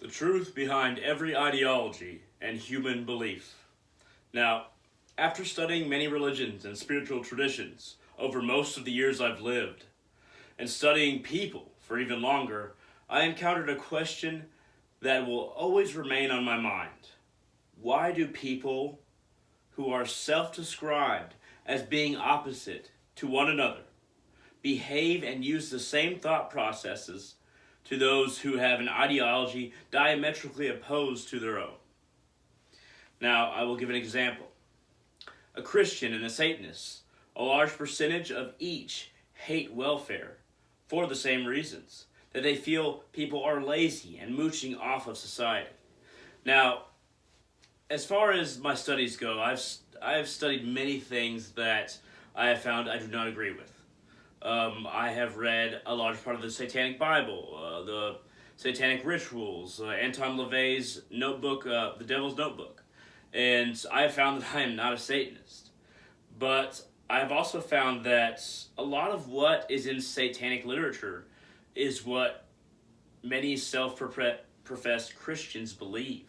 The truth behind every ideology and human belief. Now, after studying many religions and spiritual traditions over most of the years I've lived, and studying people for even longer, I encountered a question that will always remain on my mind. Why do people who are self-described as being opposite to one another behave and use the same thought processes to those who have an ideology diametrically opposed to their own? Now, I will give an example. A Christian and a Satanist, a large percentage of each hate welfare for the same reasons, that they feel people are lazy and mooching off of society. Now, as far as my studies go, I've studied many things that I have found I do not agree with. I have read a large part of the Satanic Bible, the Satanic Rituals, Anton LaVey's notebook, The Devil's Notebook. And I have found that I am not a Satanist. But I have also found that a lot of what is in Satanic literature is what many self-professed Christians believe,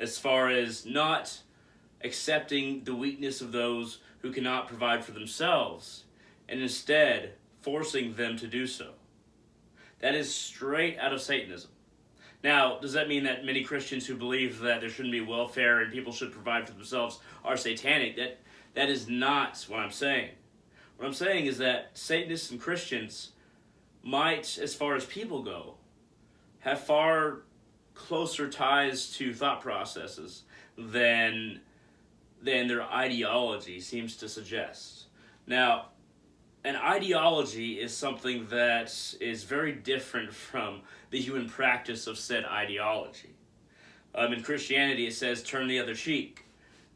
as far as not accepting the weakness of those who cannot provide for themselves, and instead forcing them to do so. That is straight out of Satanism. Now, does that mean that many Christians who believe that there shouldn't be welfare and people should provide for themselves are satanic? That is not what I'm saying. What I'm saying is that Satanists and Christians might, as far as people go, have far closer ties to thought processes than their ideology seems to suggest. Now, an ideology is something that is very different from the human practice of said ideology. In Christianity, it says, turn the other cheek.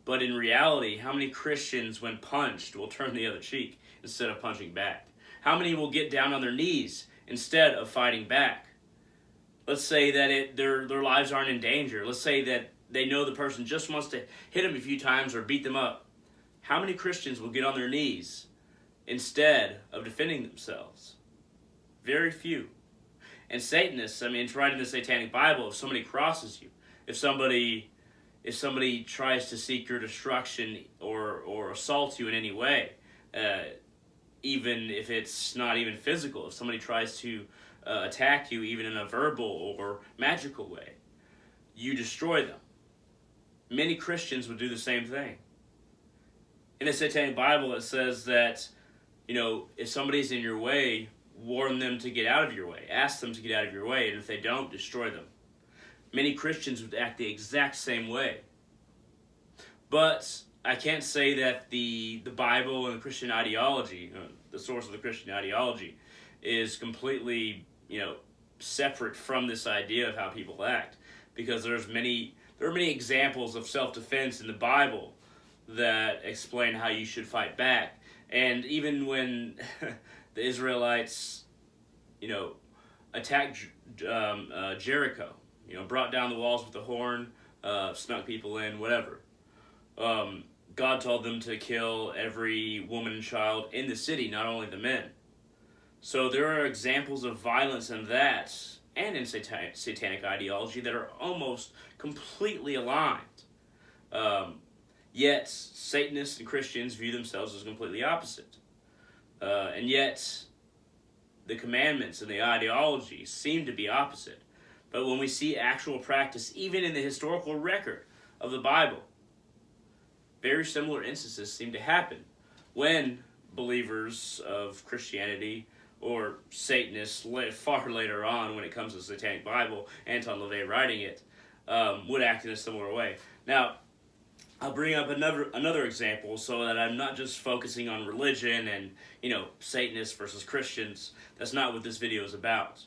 But in reality, how many Christians, when punched, will turn the other cheek instead of punching back? How many will get down on their knees instead of fighting back? Let's say that their lives aren't in danger. Let's say that they know the person just wants to hit them a few times or beat them up. How many Christians will get on their knees instead of defending themselves? Very few. And Satanists, it's right in the Satanic Bible, if somebody crosses you, if somebody tries to seek your destruction or assault you in any way, even if it's not even physical, if somebody tries to attack you even in a verbal or magical way, you destroy them. Many Christians would do the same thing. In the Satanic Bible, it says that, if somebody's in your way, warn them to get out of your way. Ask them to get out of your way, and if they don't, destroy them. Many Christians would act the exact same way. But I can't say that the Bible and the Christian ideology, the source of the Christian ideology, is completely, separate from this idea of how people act. Because there are many examples of self-defense in the Bible that explain how you should fight back. And even when the Israelites, attacked Jericho, brought down the walls with a horn, snuck people in, whatever. God told them to kill every woman and child in the city, not only the men. So there are examples of violence in that and in satanic ideology that are almost completely aligned. Yet Satanists and Christians view themselves as completely opposite. And yet the commandments and the ideology seem to be opposite. But when we see actual practice, even in the historical record of the Bible, very similar instances seem to happen when believers of Christianity or Satanists far later on, when it comes to the Satanic Bible, Anton LaVey writing it, would act in a similar way. Now, I'll bring up another example so that I'm not just focusing on religion and, Satanists versus Christians. That's not what this video is about.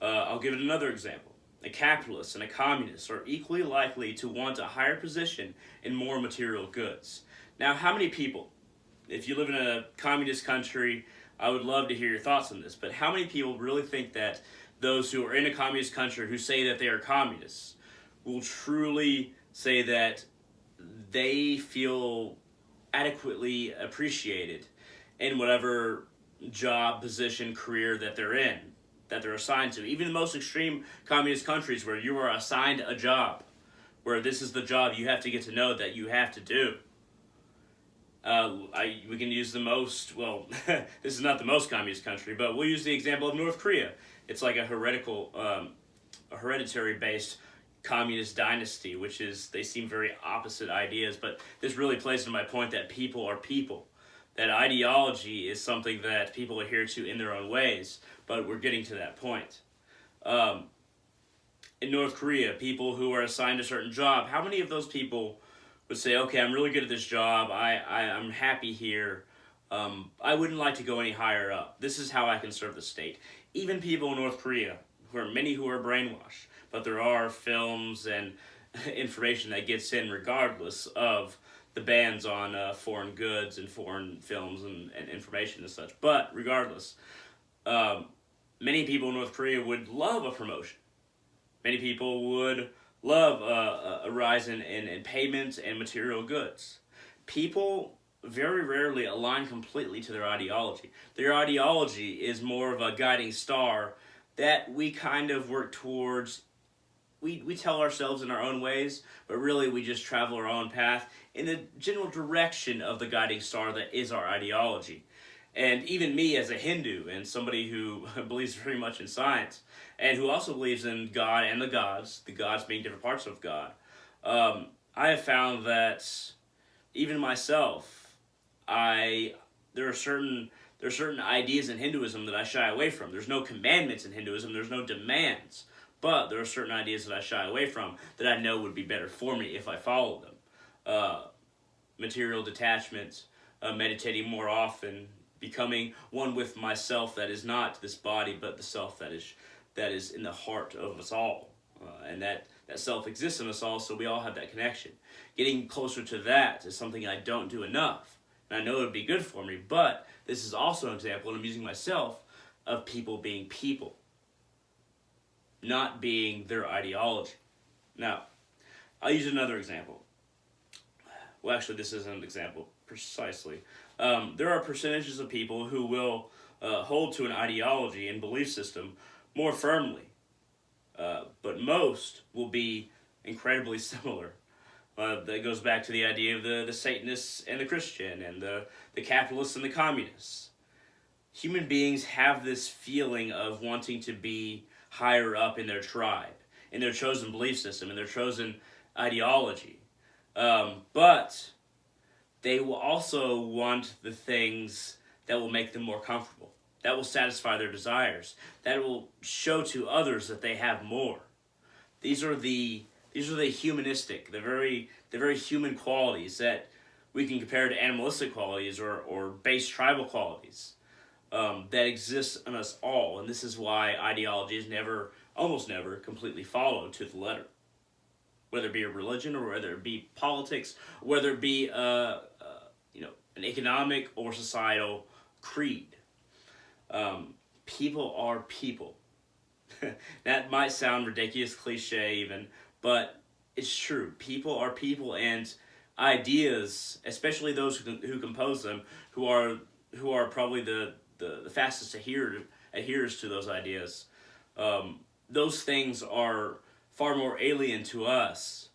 I'll give it another example. A capitalist and a communist are equally likely to want a higher position in more material goods. Now, how many people, if you live in a communist country, I would love to hear your thoughts on this, but how many people really think that those who are in a communist country who say that they are communists will truly say that they feel adequately appreciated in whatever job, position, career that they're in? that they're assigned to. Even the most extreme communist countries where you are assigned a job, where this is the job you have to get to know that you have to do. We can use the most, well, this is not the most communist country, but we'll use the example of North Korea. It's like a hereditary-based communist dynasty, which is, they seem very opposite ideas, but this really plays into my point that people are people. That ideology is something that people adhere to in their own ways, but we're getting to that point. In North Korea, people who are assigned a certain job, how many of those people would say, okay, I'm really good at this job, I'm happy here, I wouldn't like to go any higher up. This is how I can serve the state. Even people in North Korea, many who are brainwashed, but there are films and information that gets in regardless of the bans on foreign goods and foreign films and information and such. But regardless, many people in North Korea would love a promotion. Many people would love a rise in payments and material goods. People very rarely align completely to their ideology. Their ideology is more of a guiding star that we kind of work towards. We tell ourselves in our own ways, but really we just travel our own path in the general direction of the guiding star that is our ideology. And even me as a Hindu and somebody who believes very much in science, and who also believes in God and the gods being different parts of God, I have found that even myself, there are certain ideas in Hinduism that I shy away from. There's no commandments in Hinduism, there's no demands. But there are certain ideas that I shy away from that I know would be better for me if I followed them. Material detachment, meditating more often, becoming one with myself that is not this body, but the self that is in the heart of us all. And that self exists in us all, so we all have that connection. Getting closer to that is something I don't do enough. And I know it would be good for me, but this is also an example, and I'm using myself, of people being people, not being their ideology. Now, I'll use another example. Well, actually, this isn't an example precisely. There are percentages of people who will hold to an ideology and belief system more firmly, but most will be incredibly similar. That goes back to the idea of the Satanists and the Christian, and the capitalists and the communists. Human beings have this feeling of wanting to be higher up in their tribe, in their chosen belief system, in their chosen ideology. But they will also want the things that will make them more comfortable, that will satisfy their desires, that will show to others that they have more. These are the humanistic, the very human qualities that we can compare to animalistic qualities or base tribal qualities that exist in us all. And this is why ideology is almost never completely followed to the letter. Whether it be a religion, or whether it be politics, whether it be an economic or societal creed. People are people. That might sound ridiculous, cliche even, but it's true. People are people, and ideas, especially those who compose them, who are probably the fastest adherers to those ideas. Those things are far more alien to us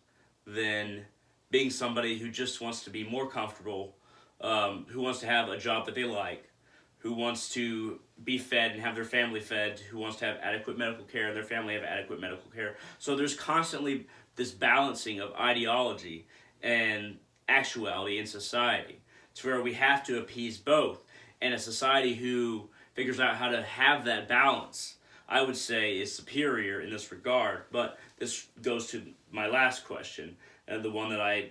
than being somebody who just wants to be more comfortable, who wants to have a job that they like, who wants to be fed and have their family fed, who wants to have adequate medical care and their family have adequate medical care. So there's constantly this balancing of ideology and actuality in society. It's where we have to appease both. And a society who figures out how to have that balance, I would say, is superior in this regard. But this goes to my last question, and the one that I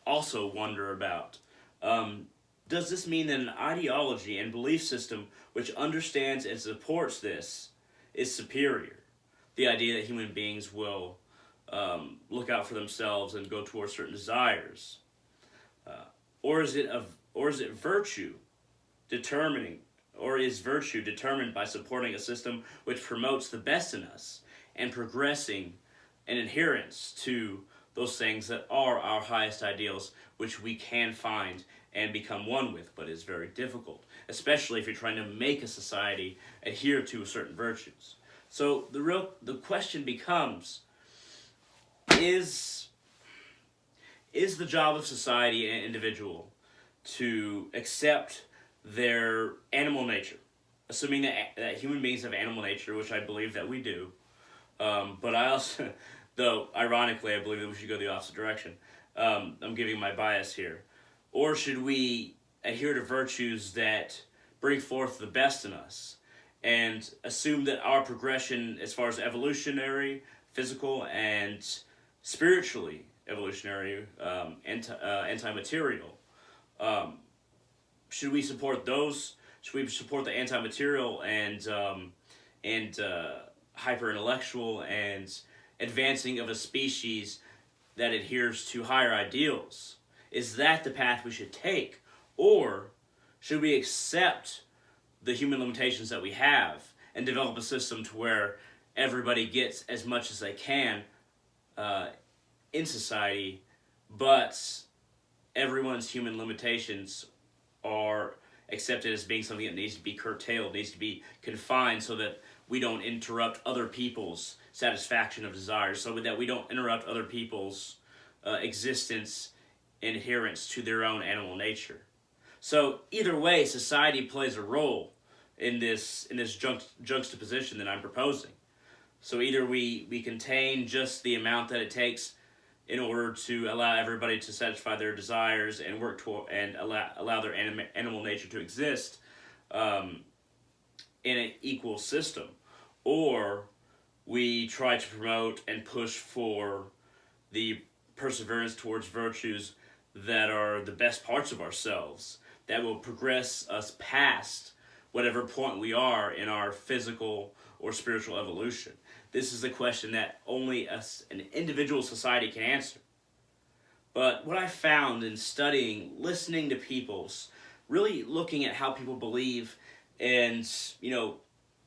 also wonder about. Does this mean that an ideology and belief system which understands and supports this is superior? The idea that human beings will look out for themselves and go towards certain desires, or is it virtue determining? Or is virtue determined by supporting a system which promotes the best in us and progressing an adherence to those things that are our highest ideals, which we can find and become one with, but is very difficult, especially if you're trying to make a society adhere to certain virtues. So the question becomes, is the job of society and individual to accept their animal nature, assuming that human beings have animal nature, which I believe that we do. But I also, though ironically, I believe that we should go the opposite direction. I'm giving my bias here. Or should we adhere to virtues that bring forth the best in us and assume that our progression as far as evolutionary, physical, and spiritually evolutionary, anti-material, should we support those? Should we support the anti-material and hyper-intellectual and advancing of a species that adheres to higher ideals? Is that the path we should take? Or should we accept the human limitations that we have and develop a system to where everybody gets as much as they can in society, but everyone's human limitations are accepted as being something that needs to be curtailed, needs to be confined, so that we don't interrupt other people's satisfaction of desires, so that we don't interrupt other people's existence and adherence to their own animal nature. So either way, society plays a role in this juxtaposition that I'm proposing. So either we contain just the amount that it takes in order to allow everybody to satisfy their desires and work toward and allow their animal nature to exist in an equal system, or we try to promote and push for the perseverance towards virtues that are the best parts of ourselves, that will progress us past whatever point we are in our physical or spiritual evolution. This is a question that only an individual society can answer. But what I found in studying, listening to people's, really looking at how people believe, and,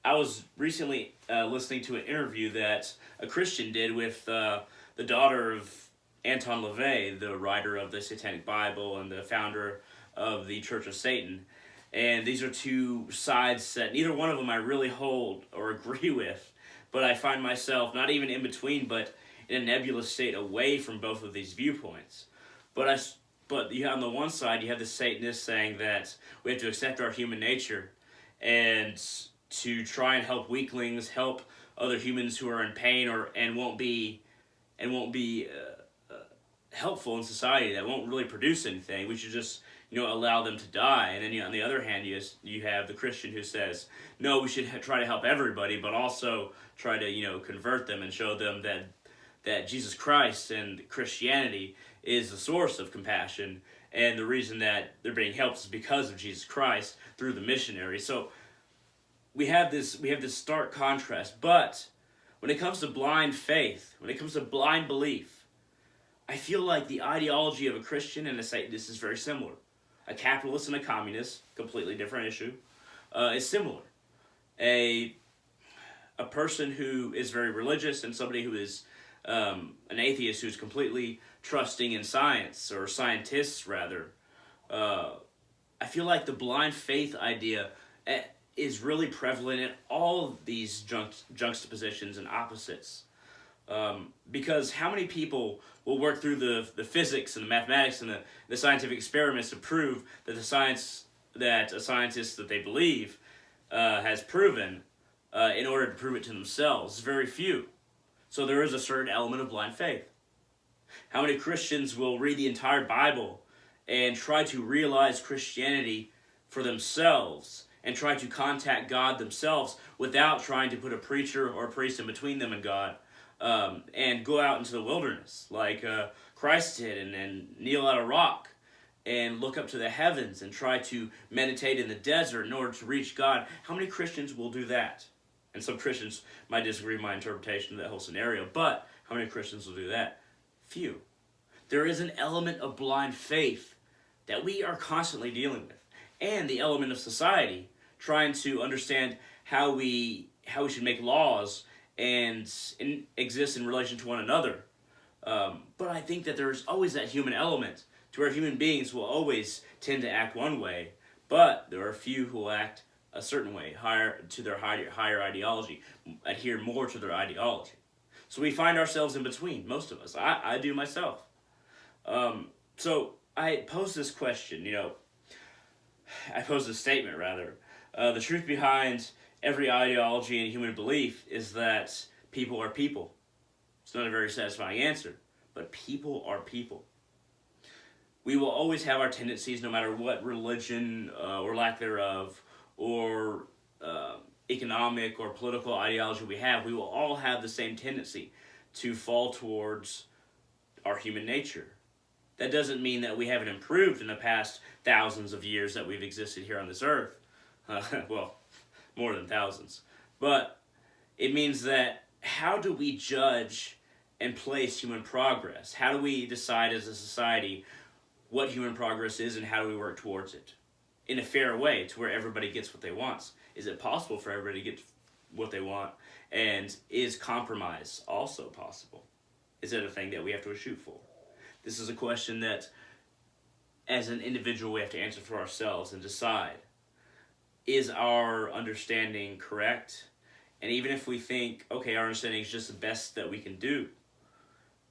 I was recently listening to an interview that a Christian did with the daughter of Anton LaVey, the writer of the Satanic Bible and the founder of the Church of Satan. And these are two sides that neither one of them I really hold or agree with, but I find myself not even in between, but in a nebulous state away from both of these viewpoints. But you have, on the one side, you have the Satanists saying that we have to accept our human nature and to try and help weaklings, help other humans who are in pain and won't be helpful in society, that won't really produce anything. We should just allow them to die. And then on the other hand, you have the Christian who says, no, we should try to help everybody, but also try to convert them and show them that Jesus Christ and Christianity is the source of compassion, and the reason that they're being helped is because of Jesus Christ through the missionary. So we have this stark contrast. But when it comes to blind faith, when it comes to blind belief, I feel like the ideology of a Christian and a Satanist is very similar. A capitalist and a communist, completely different issue, is similar. A person who is very religious and somebody who is an atheist who's completely trusting in science, or scientists rather, I feel like the blind faith idea is really prevalent in all of these juxtapositions and opposites. Because how many people will work through the physics and the mathematics and the scientific experiments to prove that the science that a scientist that they believe has proven in order to prove it to themselves? Very few. So there is a certain element of blind faith. How many Christians will read the entire Bible and try to realize Christianity for themselves and try to contact God themselves without trying to put a preacher or a priest in between them and God, and go out into the wilderness like Christ did and kneel at a rock and look up to the heavens and try to meditate in the desert in order to reach God? How many Christians will do that? And some Christians might disagree with my interpretation of that whole scenario, but how many Christians will do that? Few. There is an element of blind faith that we are constantly dealing with, and the element of society trying to understand how we should make laws and exist in relation to one another. But I think that there's always that human element to where human beings will always tend to act one way, but there are a few who will act a certain way, higher ideology, adhere more to their ideology. So we find ourselves in between, most of us. I do myself. So I pose this question, I pose this statement rather. The truth behind every ideology and human belief is that people are people. It's not a very satisfying answer, but people are people. We will always have our tendencies no matter what religion or lack thereof or economic or political ideology we have. We will all have the same tendency to fall towards our human nature. That doesn't mean that we haven't improved in the past thousands of years that we've existed here on this earth. Well, more than thousands. But it means that how do we judge and place human progress? How do we decide as a society what human progress is and how do we work towards it in a fair way to where everybody gets what they want? Is it possible for everybody to get what they want? And is compromise also possible? Is it a thing that we have to shoot for? This is a question that, as an individual, we have to answer for ourselves and decide, is our understanding correct? And even if we think, okay, our understanding is just the best that we can do,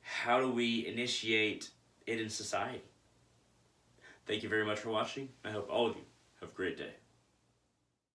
how do we initiate it in society? Thank you very much for watching. I hope all of you have a great day.